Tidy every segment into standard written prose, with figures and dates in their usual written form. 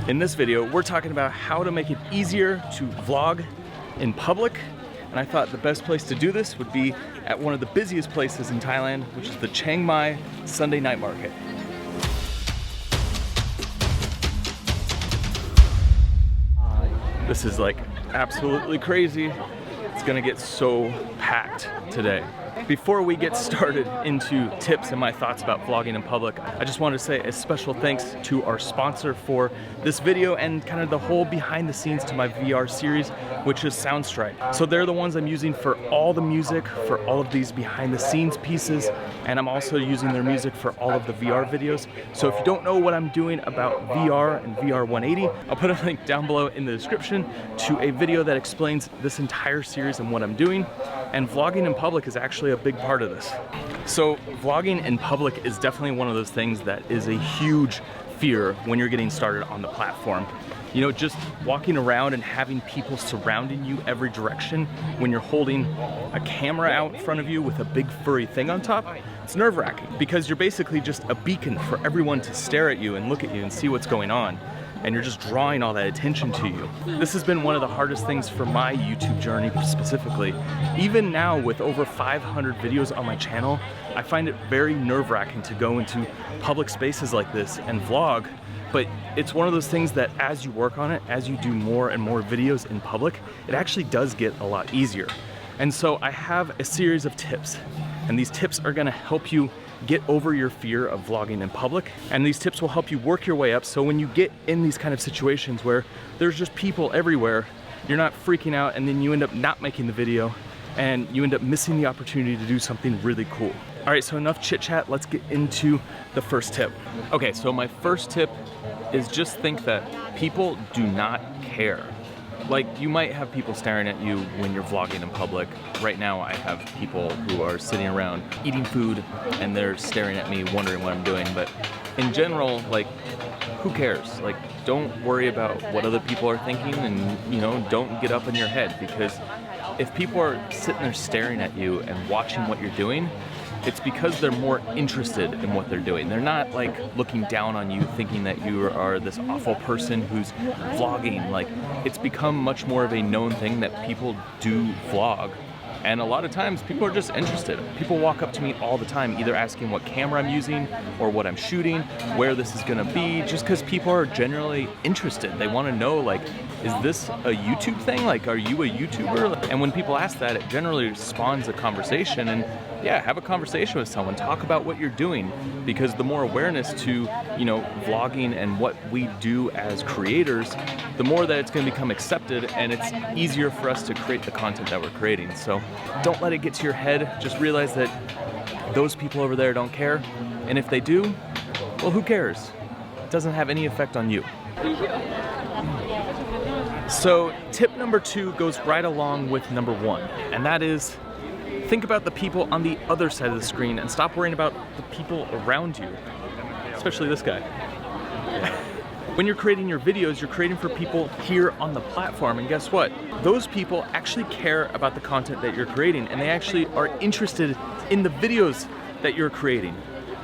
In this video, we're talking about how to make it easier to vlog in public. And I thought the best place to do this would be at one of the busiest places in Thailand, which is the Chiang Mai Sunday night market. This is like absolutely crazy. It's gonna get so packed today. Before we get started into tips and my thoughts about vlogging in public, I just wanted to say a special thanks to our sponsor for this video and kind of the whole behind the scenes to my VR series, which is Soundstripe. So they're the ones I'm using for all the music, for all of these behind the scenes pieces, and I'm also using their music for all of the VR videos. So if you don't know what I'm doing about VR and VR 180, I'll put a link down below in the description to a video that explains this entire series and what I'm doing. And vlogging in public is actually a big part of this. So vlogging in public is definitely one of those things that is a huge fear when you're getting started on the platform. You know, just walking around and having people surrounding you every direction when you're holding a camera out in front of you with a big furry thing on top, it's nerve-wracking because you're basically just a beacon for everyone to stare at you and look at you and see what's going on. And you're just drawing all that attention to you. This has been one of the hardest things for my YouTube journey specifically. Even now with over 500 videos on my channel, I find it very nerve-wracking to go into public spaces like this and vlog, but it's one of those things that as you work on it, as you do more and more videos in public, it actually does get a lot easier. And so I have a series of tips, and these tips are gonna help you get over your fear of vlogging in public. And these tips will help you work your way up so when you get in these kind of situations where there's just people everywhere, you're not freaking out and then you end up not making the video and you end up missing the opportunity to do something really cool. All right, so enough chit chat, let's get into the first tip. Okay, so my first tip is just think that people do not care. Like, you might have people staring at you when you're vlogging in public. Right now I have people who are sitting around eating food and they're staring at me wondering what I'm doing, but in general, like, who cares? Like, don't worry about what other people are thinking and, you know, don't get up in your head, because if people are sitting there staring at you and watching what you're doing, it's because they're more interested in what they're doing. They're not like looking down on you thinking that you are this awful person who's vlogging. Like, it's become much more of a known thing that people do vlog. And a lot of times people are just interested. People walk up to me all the time, either asking what camera I'm using or what I'm shooting, where this is gonna be, just because people are generally interested. They wanna know, like, is this a YouTube thing? Like, are you a YouTuber? And when people ask that, it generally spawns a conversation, and yeah, have a conversation with someone, talk about what you're doing, because the more awareness to, you know, vlogging and what we do as creators, the more that it's gonna become accepted and it's easier for us to create the content that we're creating. So don't let it get to your head. Just realize that those people over there don't care. And if they do, well, who cares? It doesn't have any effect on you. So tip number 2 goes right along with number 1, and that is think about the people on the other side of the screen and stop worrying about the people around you, especially this guy. When you're creating your videos, you're creating for people here on the platform, and guess what? Those people actually care about the content that you're creating, and they actually are interested in the videos that you're creating.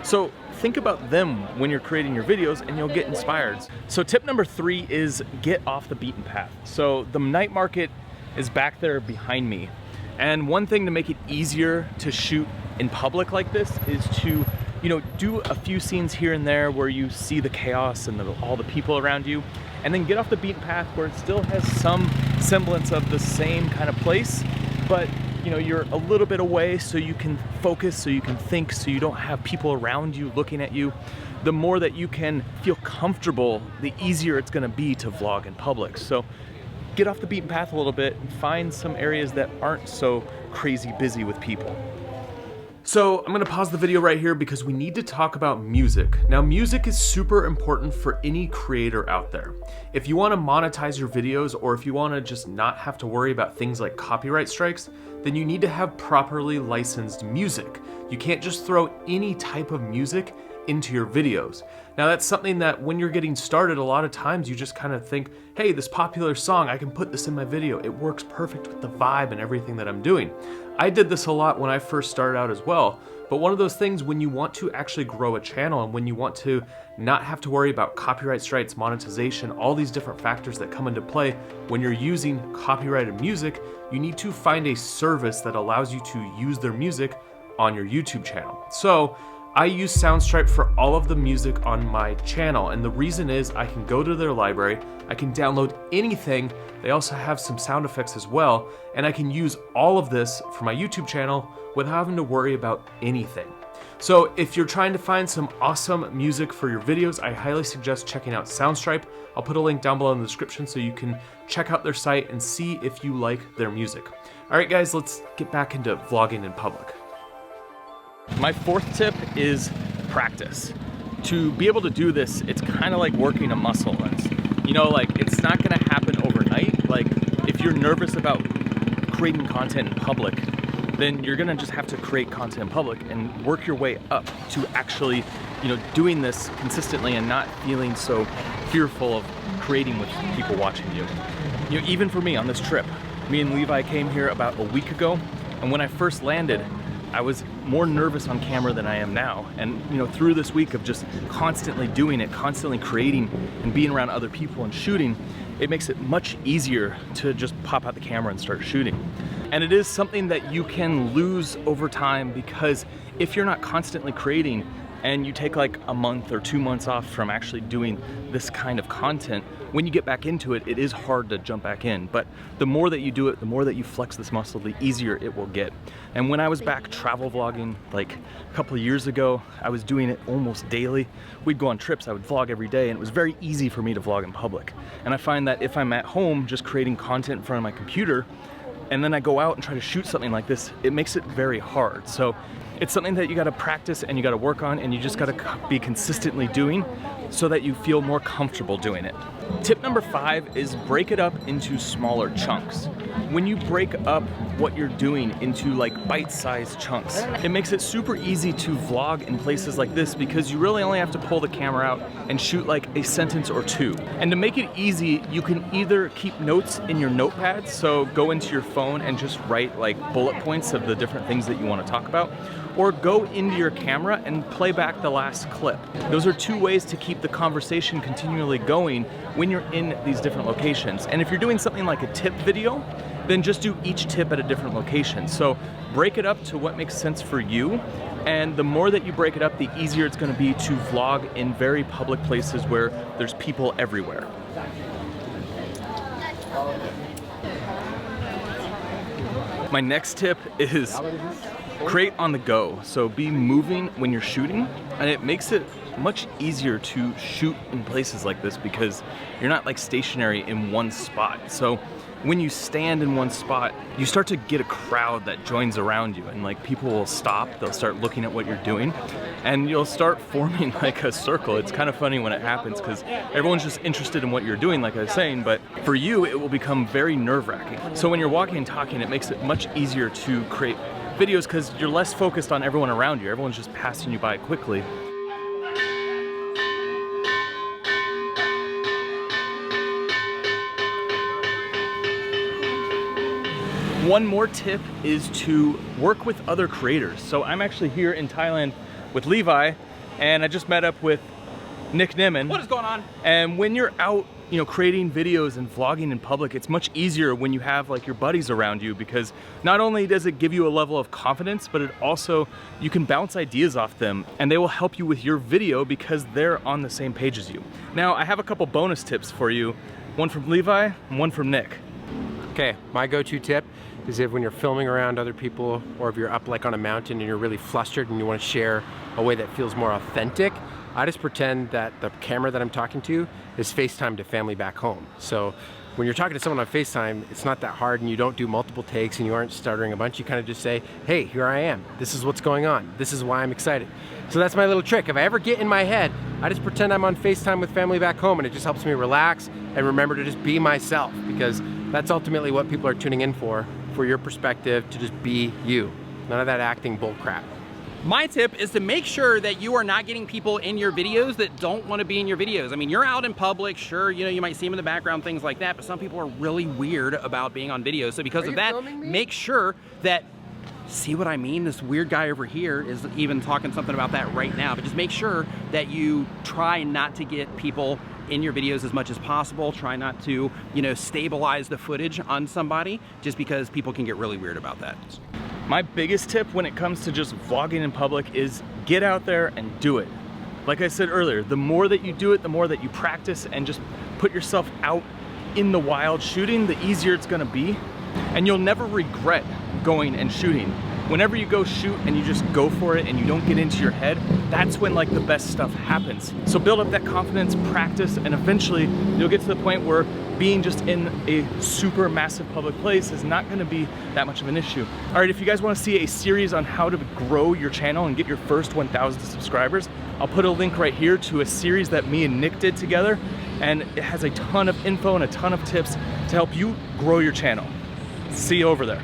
So think about them when you're creating your videos and you'll get inspired. So tip number 3 is get off the beaten path. So the night market is back there behind me. And one thing to make it easier to shoot in public like this is to, you know, do a few scenes here and there where you see the chaos and all the people around you, and then get off the beaten path where it still has some semblance of the same kind of place, but you know, you're a little bit away so you can focus, so you can think, so you don't have people around you looking at you. The more that you can feel comfortable, the easier it's gonna be to vlog in public. So get off the beaten path a little bit and find some areas that aren't so crazy busy with people. So I'm gonna pause the video right here because we need to talk about music. Now, music is super important for any creator out there. If you wanna monetize your videos, or if you wanna just not have to worry about things like copyright strikes, then you need to have properly licensed music. You can't just throw any type of music into your videos. Now that's something that when you're getting started, a lot of times you just kind of think, hey, this popular song, I can put this in my video. It works perfect with the vibe and everything that I'm doing. I did this a lot when I first started out as well, but one of those things when you want to actually grow a channel and when you want to not have to worry about copyright strikes, monetization, all these different factors that come into play when you're using copyrighted music, you need to find a service that allows you to use their music on your YouTube channel. So I use Soundstripe for all of the music on my channel, and the reason is I can go to their library, I can download anything, they also have some sound effects as well, and I can use all of this for my YouTube channel without having to worry about anything. So if you're trying to find some awesome music for your videos, I highly suggest checking out Soundstripe. I'll put a link down below in the description so you can check out their site and see if you like their music. All right guys, let's get back into vlogging in public. My fourth tip is practice. To be able to do this, it's kind of like working a muscle. You know, like it's not gonna happen overnight. Like if you're nervous about creating content in public, then you're gonna just have to create content in public and work your way up to actually, you know, doing this consistently and not feeling so fearful of creating with people watching you. You know, even for me on this trip, me and Levi came here about a week ago, and when I first landed, I was more nervous on camera than I am now. And you know, through this week of just constantly doing it, constantly creating and being around other people and shooting, it makes it much easier to just pop out the camera and start shooting. And it is something that you can lose over time, because if you're not constantly creating and you take like a month or 2 months off from actually doing this kind of content, when you get back into it, it is hard to jump back in. But the more that you do it, the more that you flex this muscle, the easier it will get. And when I was back travel vlogging like a couple of years ago, I was doing it almost daily. We'd go on trips, I would vlog every day, and it was very easy for me to vlog in public. And I find that if I'm at home just creating content in front of my computer, and then I go out and try to shoot something like this, it makes it very hard. So it's something that you gotta practice and you gotta work on, and you just gotta be consistently doing so that you feel more comfortable doing it. Tip number 5 is break it up into smaller chunks. When you break up what you're doing into like bite-sized chunks, it makes it super easy to vlog in places like this, because you really only have to pull the camera out and shoot like a sentence or two. And to make it easy, you can either keep notes in your notepads, so go into your phone and just write like bullet points of the different things that you want to talk about, or go into your camera and play back the last clip. Those are 2 ways to keep the conversation continually going when you're in these different locations. And if you're doing something like a tip video, then just do each tip at a different location. So break it up to what makes sense for you, and the more that you break it up, the easier it's gonna be to vlog in very public places where there's people everywhere. My next tip is create on the go. So be moving when you're shooting, and it makes it much easier to shoot in places like this because you're not like stationary in one spot. So when you stand in one spot, you start to get a crowd that joins around you, and like people will stop, they'll start looking at what you're doing, and you'll start forming like a circle. It's kind of funny when it happens because everyone's just interested in what you're doing, like I was saying, but for you, it will become very nerve-wracking. So when you're walking and talking, it makes it much easier to create videos because you're less focused on everyone around you. Everyone's just passing you by quickly. One more tip is to work with other creators. So I'm actually here in Thailand with Levi, and I just met up with Nick Nimmin. What is going on? And when you're out, you know, creating videos and vlogging in public, it's much easier when you have like your buddies around you, because not only does it give you a level of confidence, but it also, you can bounce ideas off them and they will help you with your video because they're on the same page as you. Now, I have a couple bonus tips for you, one from Levi and one from Nick. Okay, my go-to tip is if when you're filming around other people, or if you're up like on a mountain and you're really flustered and you want to share a way that feels more authentic, I just pretend that the camera that I'm talking to is FaceTime to family back home. So when you're talking to someone on FaceTime, it's not that hard and you don't do multiple takes and you aren't stuttering a bunch. You kind of just say, hey, here I am. This is what's going on. This is why I'm excited. So that's my little trick. If I ever get in my head, I just pretend I'm on FaceTime with family back home, and it just helps me relax and remember to just be myself, because that's ultimately what people are tuning in for your perspective, to just be you. None of that acting bull crap. My tip is to make sure that you are not getting people in your videos that don't want to be in your videos. I mean, you're out in public, sure, you know, you might see them in the background, things like that, but some people are really weird about being on video. So because of that, make sure that, see what I mean? This weird guy over here is even talking something about that right now, but just make sure that you try not to get people in your videos as much as possible. Try not to, you know, stabilize the footage on somebody, just because people can get really weird about that. My biggest tip when it comes to just vlogging in public is get out there and do it. Like I said earlier, the more that you do it, the more that you practice and just put yourself out in the wild shooting, the easier it's gonna be. And you'll never regret going and shooting. Whenever you go shoot and you just go for it and you don't get into your head, that's when like the best stuff happens. So build up that confidence, practice, and eventually you'll get to the point where being just in a super massive public place is not gonna be that much of an issue. All right, if you guys wanna see a series on how to grow your channel and get your first 1,000 subscribers, I'll put a link right here to a series that me and Nick did together, and it has a ton of info and a ton of tips to help you grow your channel. See you over there.